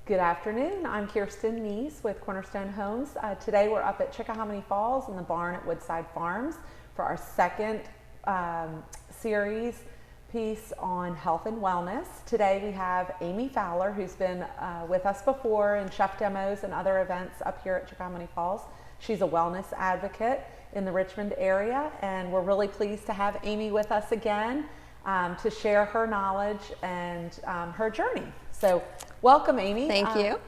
Good afternoon. I'm Kirsten Neese with Cornerstone Homes. Today we're up at Chickahominy Falls in the barn at Woodside Farms for our second series piece on health and wellness. Today we have Amy Fowler, who's been with us before in chef demos and other events up here at Chickahominy Falls. She's a wellness advocate in the Richmond area, and we're really pleased to have Amy with us again to share her knowledge and her journey. So welcome, Amy. Thank you.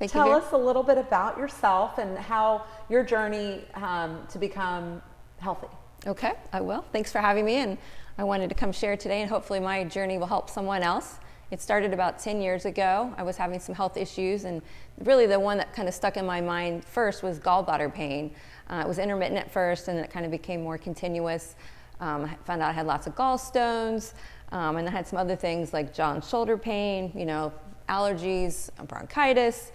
Tell us a little bit about yourself and how your journey to become healthy. Okay, I will. Thanks for having me, and I wanted to come share today, and hopefully my journey will help someone else. It started about 10 years ago. I was having some health issues, and really the one that kind of stuck in my mind first was gallbladder pain. It was intermittent at first, and then it kind of became more continuous. I found out I had lots of gallstones, and I had some other things like jaw and shoulder pain, allergies, bronchitis,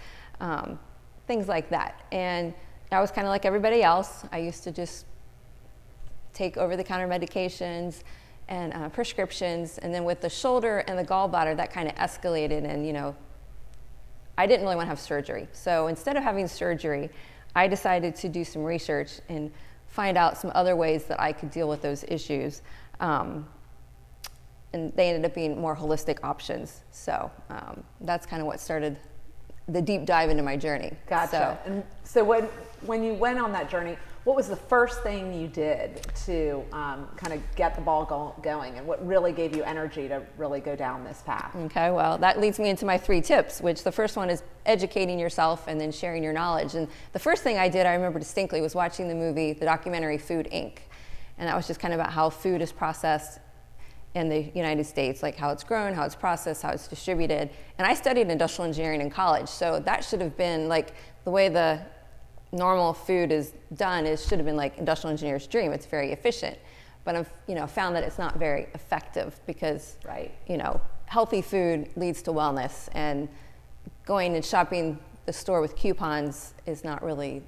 things like that. And I was kind of like everybody else. I used to just take over-the-counter medications and prescriptions, and then with the shoulder and the gallbladder, that kind of escalated, and I didn't really want to have surgery. So instead of having surgery, I decided to do some research and find out some other ways that I could deal with those issues. And they ended up being more holistic options. So that's kind of what started the deep dive into my journey. Gotcha. And so when you went on that journey, what was the first thing you did to kind of get the ball going, and what really gave you energy to really go down this path? Okay, well, that leads me into my 3 tips, which the first one is educating yourself and then sharing your knowledge. And the first thing I did, I remember distinctly, was watching the documentary Food, Inc. And that was just kind of about how food is processed in the United States, like how it's grown, how it's processed, how it's distributed. And I studied industrial engineering in college, so that should have been like the way the normal food is done should have been like industrial engineer's dream. It's very efficient, but I've found that it's not very effective because healthy food leads to wellness, and going and shopping the store with coupons is not really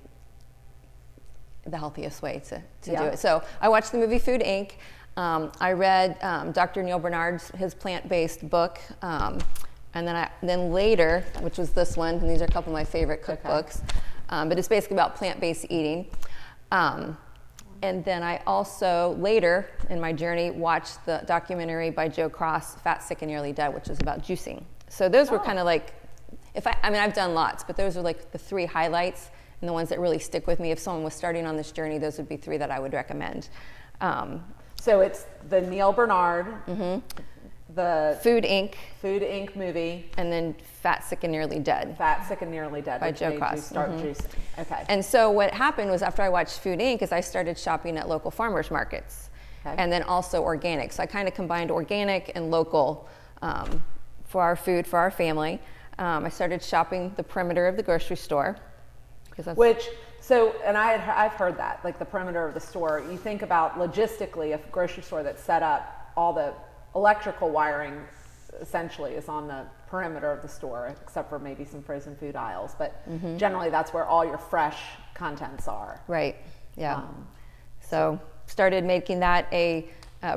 the healthiest way to do it. So I watched the movie Food, Inc. I read Dr. Neil Barnard's his plant-based book, and then later, which was this one, and these are a couple of my favorite cookbooks, but it's basically about plant-based eating. And then I also later in my journey watched the documentary by Joe Cross, Fat, Sick, and Nearly Dead, which is about juicing. So those were kind of like, I've done lots, but those are like the 3 highlights and the ones that really stick with me. If someone was starting on this journey, those would be 3 that I would recommend. So it's the Neil Barnard, the Food, Inc. movie, and then Fat, Sick, and Nearly Dead. Fat, Sick, and Nearly Dead by Joe Cross. Start juicing. Okay. And so what happened was after I watched Food, Inc. is I started shopping at local farmers markets, and then also organic. So I kind of combined organic and local for our food, for our family. I started shopping the perimeter of the grocery store. And I've heard that, like the perimeter of the store. You think about logistically, a grocery store that's set up, all the electrical wiring essentially is on the perimeter of the store, except for maybe some frozen food aisles. But generally, that's where all your fresh contents are. Right. Yeah. So started making that a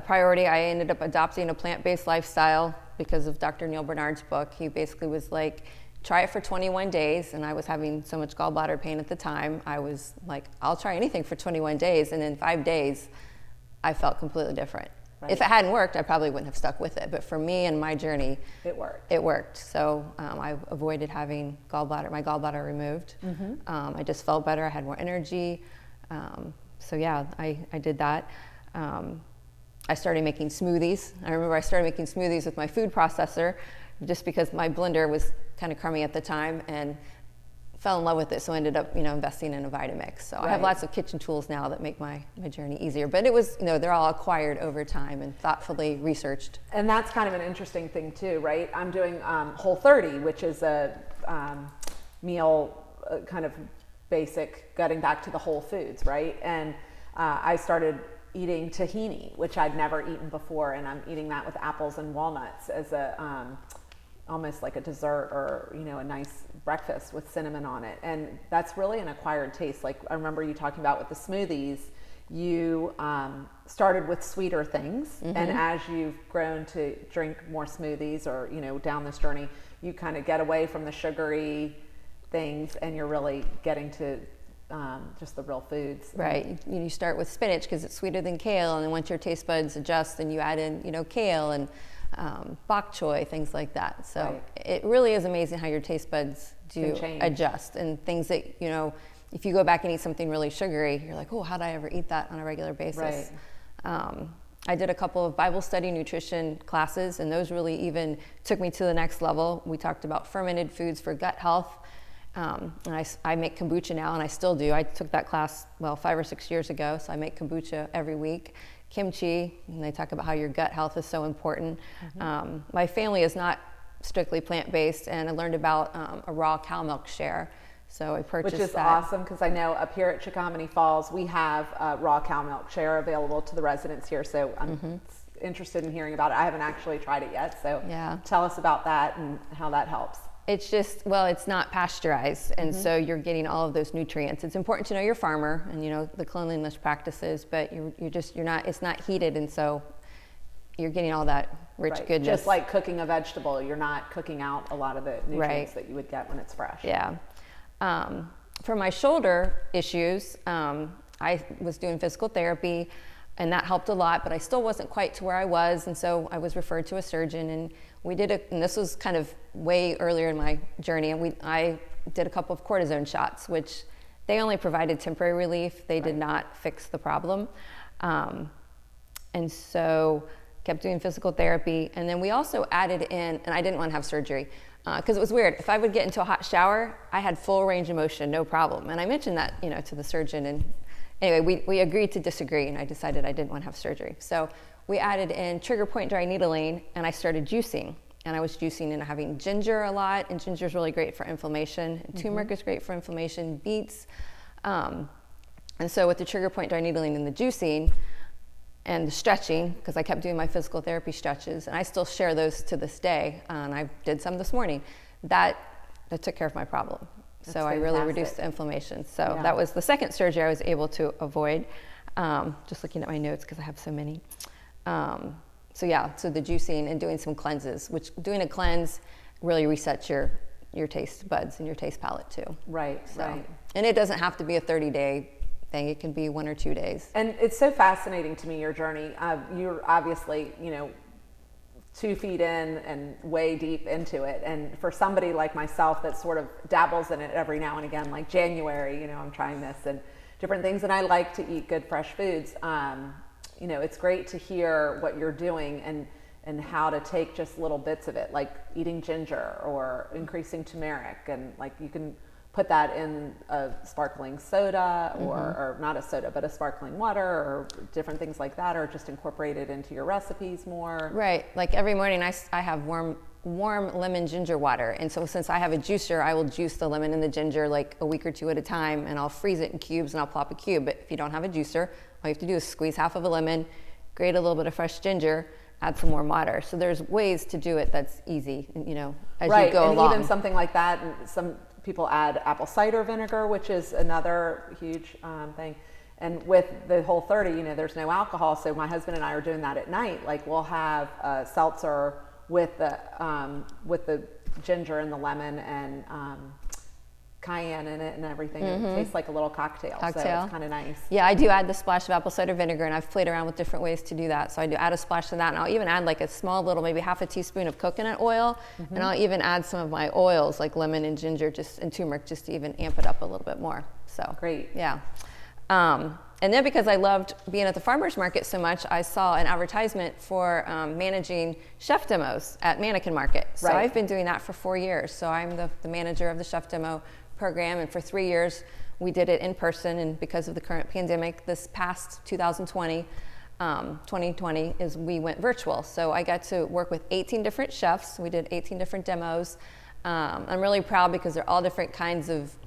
priority. I ended up adopting a plant-based lifestyle because of Dr. Neil Barnard's book. He basically was like, try it for 21 days, and I was having so much gallbladder pain at the time. I was like, I'll try anything for 21 days, and in 5 days, I felt completely different. Right. If it hadn't worked, I probably wouldn't have stuck with it, but for me and my journey, it worked. So I avoided having my gallbladder removed. I just felt better, I had more energy. So yeah, I did that. I started making smoothies. I remember I started making smoothies with my food processor, just because my blender was kind of crummy at the time, and fell in love with it. So I ended up, investing in a Vitamix. So I have lots of kitchen tools now that make my journey easier. But it was, they're all acquired over time and thoughtfully researched. And that's kind of an interesting thing too, right? I'm doing Whole30, which is a meal kind of basic, getting back to the whole foods, right? And I started eating tahini, which I'd never eaten before, and I'm eating that with apples and walnuts as a almost like a dessert, or a nice breakfast with cinnamon on it. And that's really an acquired taste. Like I remember you talking about with the smoothies, you started with sweeter things, and as you've grown to drink more smoothies, or down this journey, you kind of get away from the sugary things and you're really getting to just the real foods. Right. You start with spinach because it's sweeter than kale, and then once your taste buds adjust, then you add in, kale and bok choy, things like that. So it really is amazing how your taste buds do adjust, and things that, if you go back and eat something really sugary, you're like, oh, how did I ever eat that on a regular basis? Right. I did a couple of Bible study nutrition classes, and those really even took me to the next level. We talked about fermented foods for gut health. And I make kombucha now, and I still do. I took that class, 5 or 6 years ago, so I make kombucha every week. Kimchi, and they talk about how your gut health is so important. My family is not strictly plant-based, and I learned about a raw cow milk share. So I purchased that. Which is awesome, because I know up here at Chickahominy Falls, we have raw cow milk share available to the residents here. So I'm interested in hearing about it. I haven't actually tried it yet, so tell us about that and how that helps. It's just, it's not pasteurized, and so you're getting all of those nutrients. It's important to know your farmer and the cleanliness practices, but it's not heated, and so you're getting all that rich goodness. Just like cooking a vegetable, you're not cooking out a lot of the nutrients that you would get when it's fresh. Yeah. For my shoulder issues, I was doing physical therapy, and that helped a lot, but I still wasn't quite to where I was, and so I was referred to a surgeon, and we did and this was kind of way earlier in my journey, and I did a couple of cortisone shots, which they only provided temporary relief. They did not fix the problem. And so kept doing physical therapy, and then we also added in, and I didn't want to have surgery, because it was weird. If I would get into a hot shower, I had full range of motion, no problem. And I mentioned that, to the surgeon, and anyway, we agreed to disagree, and I decided I didn't want to have surgery. So we added in trigger point dry needling, and I started juicing. And I was juicing and having ginger a lot, and ginger is really great for inflammation. And turmeric is great for inflammation, beets. And so with the trigger point dry needling and the juicing and the stretching, because I kept doing my physical therapy stretches, and I still share those to this day, and I did some this morning, that took care of my problem. That's so fantastic. I really reduced the inflammation. So that was the second surgery I was able to avoid. Just looking at my notes because I have so many. So the juicing and doing some cleanses, which doing a cleanse really resets your taste buds and your taste palate too. Right. And it doesn't have to be a 30-day thing. It can be 1 or 2 days. And it's so fascinating to me, your journey. You're obviously, 2 feet in and way deep into it. And for somebody like myself that sort of dabbles in it every now and again, like January, I'm trying this and different things, and I like to eat good fresh foods. It's great to hear what you're doing and how to take just little bits of it, like eating ginger or increasing turmeric, and like you can put that in a sparkling soda or not a soda, but a sparkling water or different things like that, or just incorporate it into your recipes more. Right. Like every morning I have warm lemon ginger water. And so since I have a juicer, I will juice the lemon and the ginger like a week or 2 at a time, and I'll freeze it in cubes and I'll plop a cube. But if you don't have a juicer, all you have to do is squeeze half of a lemon, grate a little bit of fresh ginger, add some warm water. So there's ways to do it that's easy, as you go along. And even something like that, and some people add apple cider vinegar, which is another huge thing. And with the Whole30, there's no alcohol. So my husband and I are doing that at night. Like we'll have a seltzer with the ginger and the lemon and cayenne in it and everything. It tastes like a little cocktail. So it's kind of nice. Yeah, I do add the splash of apple cider vinegar, and I've played around with different ways to do that. So I do add a splash of that, and I'll even add like a small little, maybe half a teaspoon of coconut oil, and I'll even add some of my oils like lemon and ginger and turmeric just to even amp it up a little bit more. So great. Yeah. And then because I loved being at the farmer's market so much, I saw an advertisement for managing chef demos at Mannequin Market. So I've been doing that for 4 years. So I'm the manager of the chef demo program, and for 3 years we did it in person, and because of the current pandemic this past 2020 is we went virtual. So I got to work with 18 different chefs. We did 18 different demos. I'm really proud because they're all different kinds of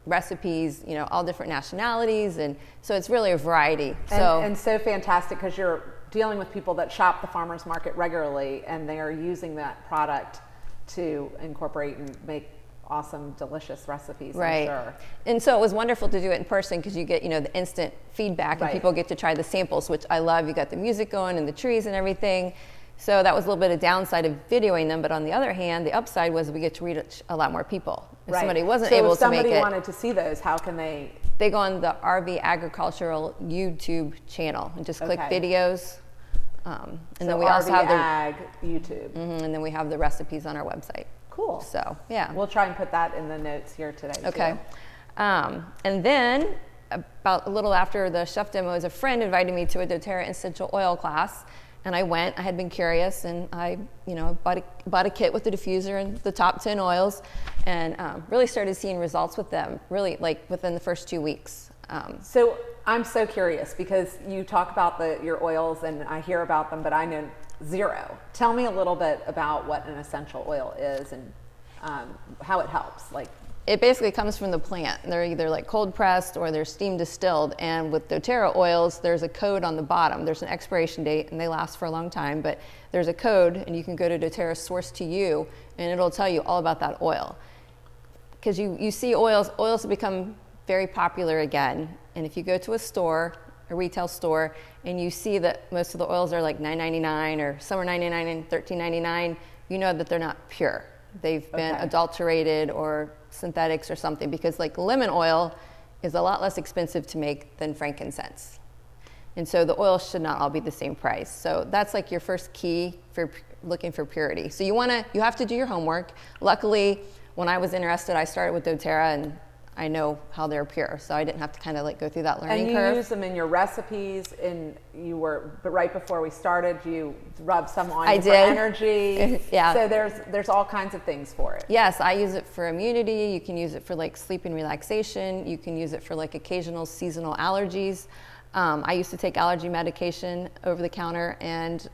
recipes, all different nationalities, and so it's really a variety. And so fantastic because you're dealing with people that shop the farmers market regularly, and they are using that product to incorporate and make awesome, delicious recipes. Right. I'm sure. And so it was wonderful to do it in person because you get, the instant feedback, and people get to try the samples, which I love. You got the music going and the trees and everything. So that was a little bit of downside of videoing them, but on the other hand, the upside was we get to reach a lot more people. If somebody wasn't able to make it. So if somebody wanted to see those, how can they? They go on the RV Agricultural YouTube channel and just click videos. And then we also have the Ag YouTube. And then we have the recipes on our website. Cool. So yeah, we'll try and put that in the notes here today. Okay. Too. And then about a little after the chef demos, a friend invited me to a doTERRA essential oil class. And I went. I had been curious, and I, bought a kit with the diffuser and the top 10 oils, and really started seeing results with them. Really, like within the first 2 weeks. So I'm so curious because you talk about your oils, and I hear about them, but I know zero. Tell me a little bit about what an essential oil is and how it helps. Like, it basically comes from the plant. They're either like cold pressed or they're steam distilled. And with doTERRA oils, there's a code on the bottom. There's an expiration date and they last for a long time, but there's a code and you can go to doTERRA Source to You and it'll tell you all about that oil. Because you see oils have become very popular again. And if you go to a store, a retail store, and you see that most of the oils are like $9.99 or some are $9.99 and $13.99, you know that they're not pure. They've been adulterated or synthetics or something, because like lemon oil is a lot less expensive to make than frankincense. And so the oils should not all be the same price. So that's like your first key for looking for purity. So you have to do your homework. Luckily, when I was interested, I started with doTERRA and I know how they're pure. So I didn't have to kind of like go through that learning curve. And you use them in your recipes, but right before we started, you rubbed some on for energy. Yeah. So there's all kinds of things for it. Yes, I use it for immunity. You can use it for like sleep and relaxation. You can use it for like occasional seasonal allergies. I used to take allergy medication over the counter, and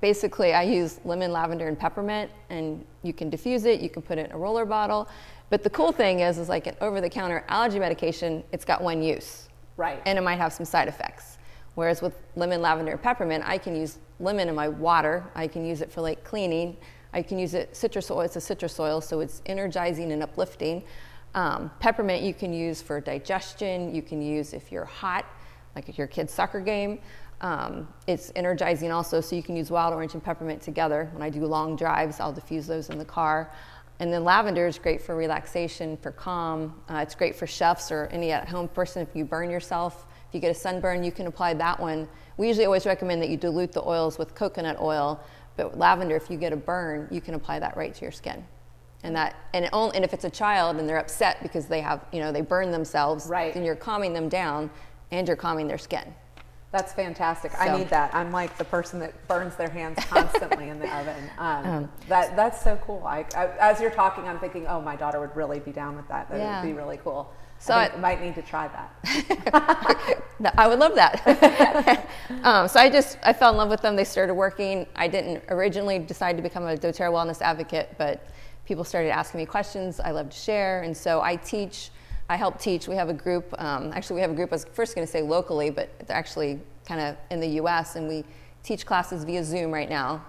basically I use lemon, lavender, and peppermint, and you can diffuse it. You can put it in a roller bottle. But the cool thing is like an over-the-counter allergy medication, it's got one use. Right. And it might have some side effects. Whereas with lemon, lavender, and peppermint, I can use lemon in my water. I can use it for like cleaning. I can use it, citrus oil, it's a citrus oil, so it's energizing and uplifting. Peppermint you can use for digestion. You can use if you're hot, like at your kid's soccer game. It's energizing also, so you can use wild orange and peppermint together. When I do long drives, I'll diffuse those in the car. And then lavender is great for relaxation, for calm. It's great for chefs or any at-home person. If you burn yourself, if you get a sunburn, you can apply that one. We usually always recommend that you dilute the oils with coconut oil, but lavender, if you get a burn, you can apply that right to your skin. And if it's a child and they're upset because they have, they burn themselves, then you're calming them down and you're calming their skin. That's fantastic. I need that. I'm like the person that burns their hands constantly in the oven. That's so cool. As you're talking, I'm thinking, oh, my daughter would really be down with that. That would be really cool. So I might need to try that. I would love that. I fell in love with them. They started working. I didn't originally decide to become a doTERRA wellness advocate, but people started asking me questions. I love to share, and so I help teach. We have a group, actually we have a group, I was first going to say locally, but they're actually kind of in the US, and we teach classes via Zoom right now.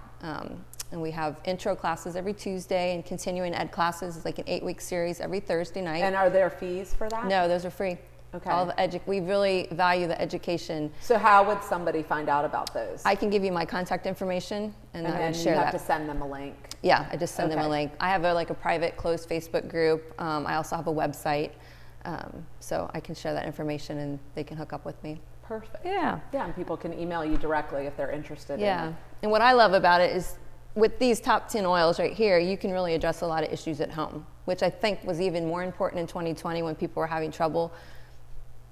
And we have intro classes every Tuesday and continuing ed classes. It's like an 8-week series every Thursday night. And are there fees for that? No, those are free. Okay. We really value the education. So how would somebody find out about those? I can give you my contact information and I would share that. And then you have to send them a link. Yeah, I just send them a link. I have a private closed Facebook group. I also have a website. So I can share that information and they can hook up with me. Perfect. Yeah. Yeah, and people can email you directly if they're interested in it. And what I love about it is with these top 10 oils right here, you can really address a lot of issues at home, which I think was even more important in 2020 when people were having trouble,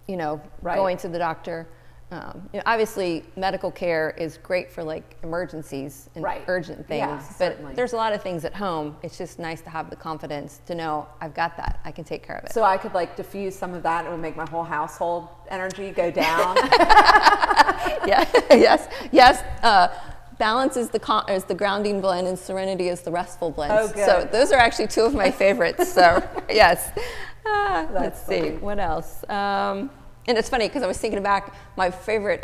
going to the doctor. Obviously, medical care is great for like emergencies and urgent things, but there's a lot of things at home. It's just nice to have the confidence to know I've got that. I can take care of it. So I could like diffuse some of that and it would make my whole household energy go down. Yes. Balance is the grounding blend, and serenity is the restful blend. Oh, good. So those are actually two of my favorites. So yes. Let's see funny. what else. And it's funny because I was thinking back, my favorite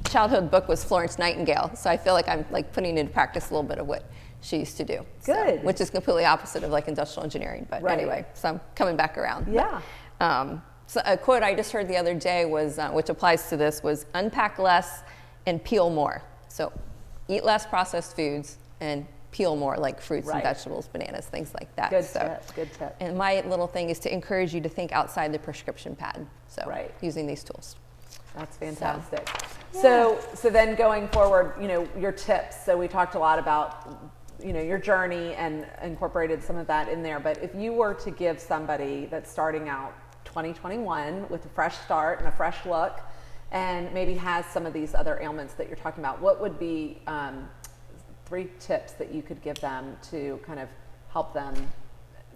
childhood book was Florence Nightingale. So I feel like I'm like putting into practice a little bit of what she used to do. Good. So, which is completely opposite of like industrial engineering. But anyway, so I'm coming back around. Yeah. But, so a quote I just heard the other day was, which applies to this, was unpack less and peel more. So eat less processed foods and peel more, like fruits and Right. vegetables, bananas, things like that. Good tip, good tip. And my little thing is to encourage you to think outside the prescription pad. So Right. using these tools. That's fantastic. Yeah. So then going forward, your tips. So we talked a lot about, your journey and incorporated some of that in there. But if you were to give somebody that's starting out 2021 with a fresh start and a fresh look, and maybe has some of these other ailments that you're talking about, what would be 3 tips that you could give them to kind of help them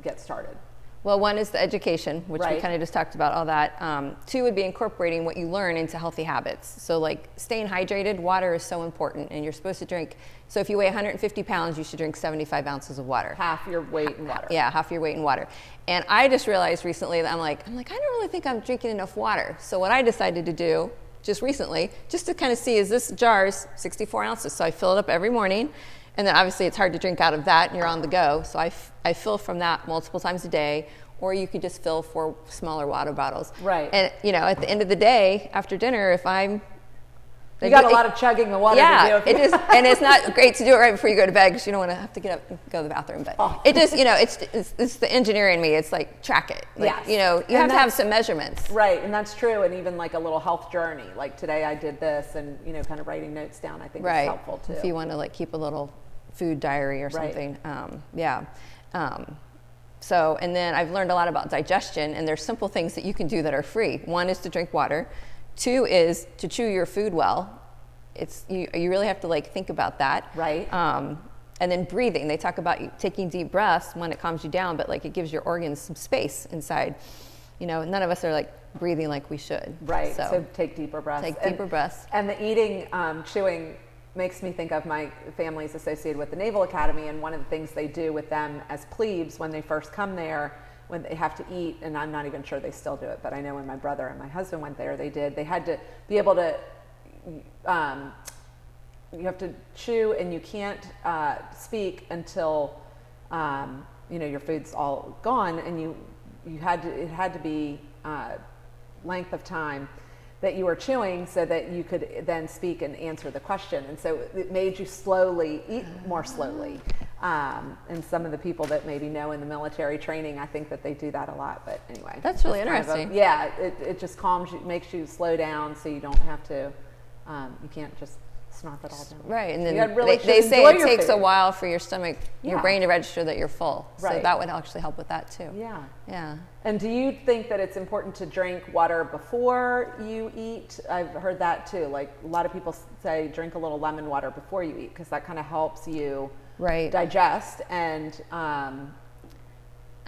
get started? Well, one is the education, which we Right. kind of just talked about all that. 2 would be incorporating what you learn into healthy habits. So like staying hydrated, water is so important, and you're supposed to drink. So if you weigh 150 pounds, you should drink 75 ounces of water. Half your weight in water. Yeah, half your weight in water. And I just realized recently that I'm like, I don't really think I'm drinking enough water. So what I decided to do just recently, just to kind of see, is this jar's 64 ounces? So I fill it up every morning. And then obviously it's hard to drink out of that and you're on the go. So I fill from that multiple times a day, or you could just fill 4 smaller water bottles. Right. And at the end of the day, after dinner, if I'm... You got a lot of chugging of water to do. And it's not great to do it right before you go to bed because you don't want to have to get up and go to the bathroom. But it just, it's the engineer in me. It's like track it. Like, Yes. You have to have some measurements. Right, and that's true. And even like a little health journey, like today I did this, and kind of writing notes down, I think is helpful too. If you want to like keep a little food diary or something. So, and then I've learned a lot about digestion, and there's simple things that you can do that are free. 1 is to drink water. 2 is to chew your food well. You really have to like think about that. Right. And then breathing. They talk about taking deep breaths when it calms you down, but like it gives your organs some space inside. None of us are like breathing like we should. Right. So take deeper breaths. Take deeper breaths. And the eating, chewing makes me think of my family's associated with the Naval Academy, and one of the things they do with them as plebes when they first come there, when they have to eat, and I'm not even sure they still do it, but I know when my brother and my husband went there, they had to be able to, you have to chew, and you can't speak until, your food's all gone, and it had to be length of time that you were chewing so that you could then speak and answer the question. And so it made you eat more slowly. And some of the people that maybe know in the military training, I think that they do that a lot. But anyway. That's really interesting. It just calms you, makes you slow down so you don't have to, you can't just snarf it all down. Right, and then they say it takes a while for your stomach, your Yeah. brain to register that you're full. So Right. that would actually help with that too. Yeah. Yeah. And do you think that it's important to drink water before you eat? I've heard that too. Like a lot of people say drink a little lemon water before you eat because that kind of helps you digest and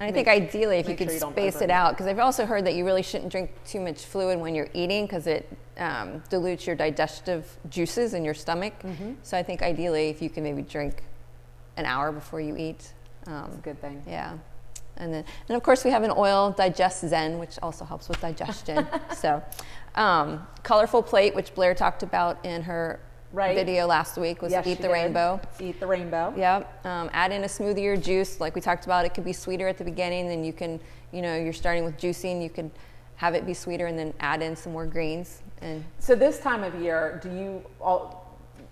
I think ideally if you could sure you don't space it out, because I've also heard that you really shouldn't drink too much fluid when you're eating because it dilutes your digestive juices in your stomach. Mm-hmm. So I think ideally if you can maybe drink an hour before you eat. That's a good thing. Yeah. And of course we have an oil, Digest Zen, which also helps with digestion. So colorful plate, which Blair talked about in her video last week, was Eat the Rainbow. Eat the Rainbow. Yep. Add in a smoothie or juice, like we talked about. It could be sweeter at the beginning, then you can, you're starting with juicing, you can have it be sweeter and then add in some more greens. And so this time of year, do you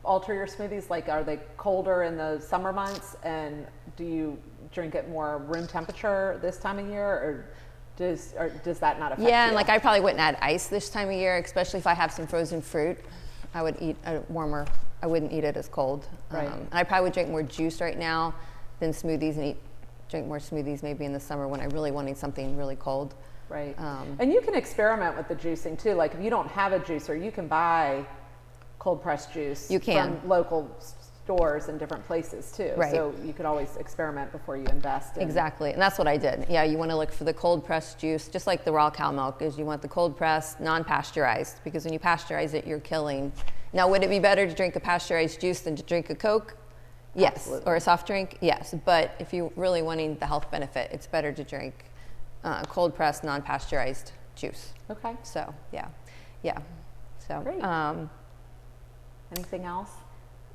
alter your smoothies? Like, are they colder in the summer months, and do you drink it more room temperature this time of year, or does that not affect you? Yeah, and like I probably wouldn't add ice this time of year, especially if I have some frozen fruit. I would eat a warmer. I wouldn't eat it as cold. Right. And I probably would drink more juice right now than smoothies, and drink more smoothies maybe in the summer when I really wanted something really cold. Right. And you can experiment with the juicing too. Like if you don't have a juicer, you can buy cold pressed juice from local stores in different places too. Right. So you could always experiment before you invest. Exactly. And that's what I did. Yeah, you want to look for the cold pressed juice, just like the raw cow milk is. You want the cold pressed, non-pasteurized, because when you pasteurize it, you're killing. Now, would it be better to drink a pasteurized juice than to drink a Coke? Yes. Absolutely. Or a soft drink? Yes. But if you're really wanting the health benefit, it's better to drink cold pressed, non-pasteurized juice. Okay. So, yeah. So, great. Anything else?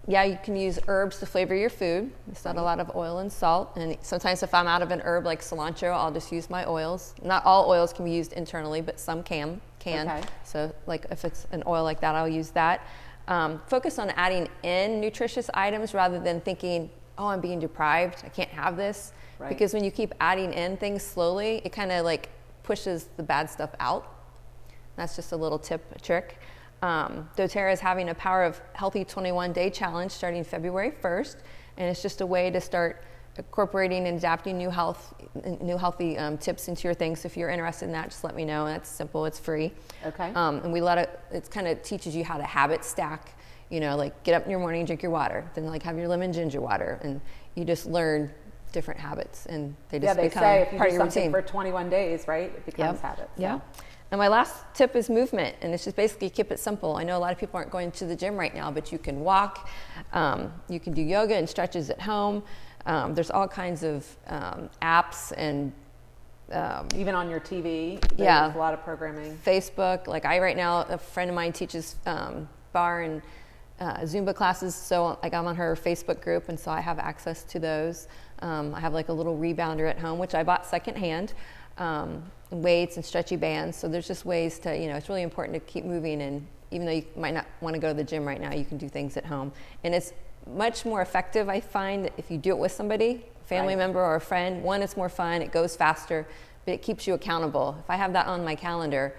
Yeah, you can use herbs to flavor your food. It's not a lot of oil and salt. And sometimes if I'm out of an herb like cilantro, I'll just use my oils. Not all oils can be used internally, but some can. Okay. So like if it's an oil like that, I'll use that. Focus on adding in nutritious items rather than thinking, oh, I'm being deprived, I can't have this. Right. Because when you keep adding in things slowly, it kind of like pushes the bad stuff out. That's just a little tip, a trick. doTERRA is having a Power of Healthy 21-day challenge starting February 1st, and it's just a way to start incorporating and adapting new healthy tips into your things. So if you're interested in that, just let me know. That's simple, it's free. Okay. And it kind of teaches you how to habit stack, like get up in your morning, drink your water, then like have your lemon ginger water, and you just learn different habits, and they just become say if you part do of your something routine. for 21 days, right, it becomes Yep. habits. So. Yeah. And my last tip is movement, and it's just basically keep it simple. I know a lot of people aren't going to the gym right now, but you can walk, you can do yoga and stretches at home. There's all kinds of apps and even on your TV, yeah, there's a lot of programming. Facebook, like right now, a friend of mine teaches bar and Zumba classes, so like I'm on her Facebook group, and so I have access to those. I have like a little rebounder at home, which I bought secondhand, weights and stretchy bands. So there's just ways to, it's really important to keep moving, and even though you might not want to go to the gym right now, you can do things at home. And it's much more effective, I find, if you do it with somebody, a family member or a friend. One, it's more fun, it goes faster, but it keeps you accountable. If I have that on my calendar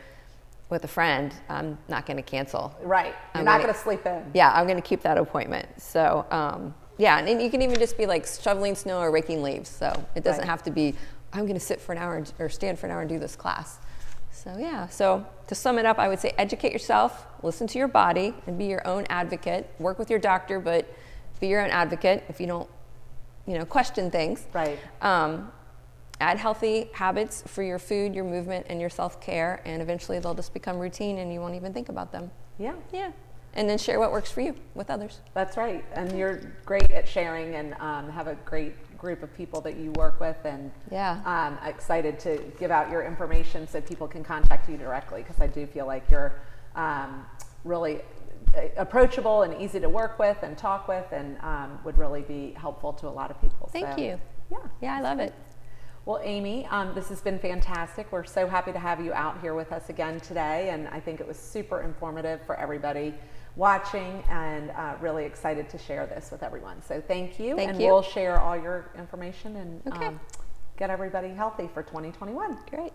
with a friend, I'm not going to cancel. Right. You're not going to sleep in. Yeah, I'm going to keep that appointment. So, yeah, and you can even just be like shoveling snow or raking leaves. So it doesn't have to be, I'm going to sit for an hour or stand for an hour and do this class. So, yeah. So to sum it up, I would say educate yourself, listen to your body, and be your own advocate. Work with your doctor, but be your own advocate if you don't, question things. Right. Add healthy habits for your food, your movement, and your self-care, and eventually they'll just become routine and you won't even think about them. Yeah. Yeah. And then share what works for you with others. That's right. And you're great at sharing, and have a great group of people that you work with, and excited to give out your information so people can contact you directly, because I do feel like you're really approachable and easy to work with and talk with, and would really be helpful to a lot of people. Thank you. Yeah. Yeah, I love it. Well, Amy, this has been fantastic. We're so happy to have you out here with us again today, and I think it was super informative for everybody watching, and really excited to share this with everyone. So thank you. Thank and you. we'll share all your information and Okay. get everybody healthy for 2021. Great.